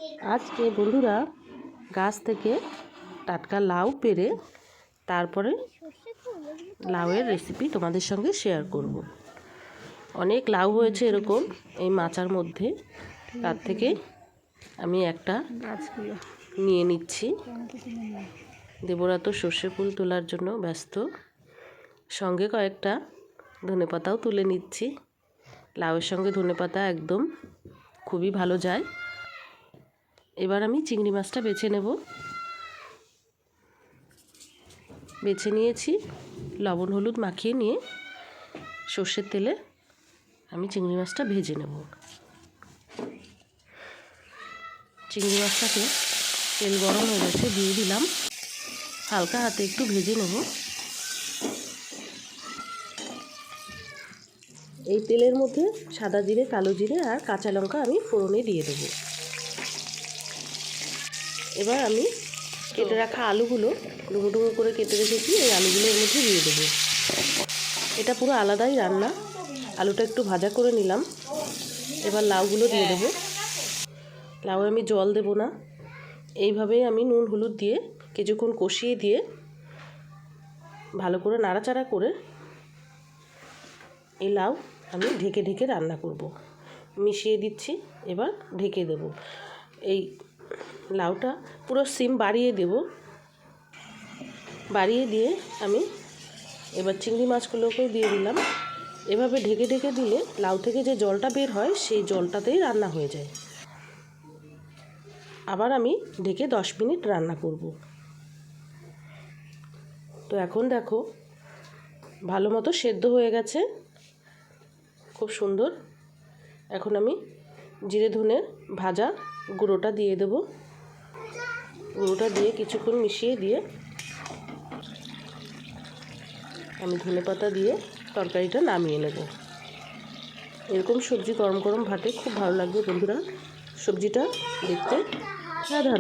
আজকে বন্ধুরা গাছ থেকে টাটকা লাউ পেড়ে তারপরে লাউয়ের রেসিপি তোমাদের সঙ্গে শেয়ার করব। অনেক লাউ হয়েছে এরকম এই মাচার মধ্যে, তার থেকে আমি একটা নিয়ে নিচ্ছি। দেবরা তো সর্ষে ফুল তোলার জন্য ব্যস্ত, সঙ্গে কয়েকটা ধনেপাতাও তুলে নিচ্ছি। লাউয়ের সঙ্গে ধনেপাতা একদম খুবই ভালো যায়। এবার আমি চিংড়ি মাছটা বেছে নেব। বেছে নিয়েছি, লবণ হলুদ মাখিয়ে নিয়ে সর্ষের তেলে আমি চিংড়ি মাছটা ভেজে নেব। চিংড়ি মাছটাকে তেল গরম হয়ে গেছে, দিয়ে দিলাম। হালকা হাতে একটু ভেজে নেব। এই তেলের মধ্যে সাদা জিরে, কালো জিরে আর কাঁচা লঙ্কা আমি ফোড়নে দিয়ে দেবো। এবার আমি কেটে রাখা আলুগুলো ডুমো ডুমো করে কেটে রেখেছি, এই আলুগুলো এর মধ্যে দিয়ে দেবো। এটা পুরো আলাদাই রান্না। আলুটা একটু ভাজা করে নিলাম। এবার লাউগুলো দিয়ে দেবো। লাউ আমি জল দেব না, এইভাবেই আমি নুন হলুদ দিয়ে কিছুক্ষণ কষিয়ে দিয়ে ভালো করে নাড়াচাড়া করে এই লাউ আমি ঢেকে ঢেকে রান্না করব। মিশিয়ে দিচ্ছি, এবার ঢেকে দেব। এই লাউটা পুরো সিম বাড়িয়ে দেব। বাড়িয়ে দিয়ে আমি এবার চিংড়ি মাছগুলোকেও দিয়ে দিলাম। এভাবে ঢেকে ঢেকে দিলে লাউ থেকে যে জলটা বের হয় সেই জলটাতেই রান্না হয়ে যায়। আবার আমি ঢেকে 10 মিনিট রান্না করব। তো এখন দেখো ভালো মতো সেদ্ধ হয়ে গেছে, খুব সুন্দর। এখন আমি জিরে ধনে ভাজা গুঁড়োটা দিয়ে দেব। গুঁড়োটা দিয়ে কিছুক্ষণ মিশিয়ে দিয়ে আমি ধনেপাতা দিয়ে তরকারিটা নামিয়ে নেব। এরকম সবজি গরম গরম ভাতে খুব ভালো লাগবে বন্ধুরা। সবজিটা দেখতে সাধারণ।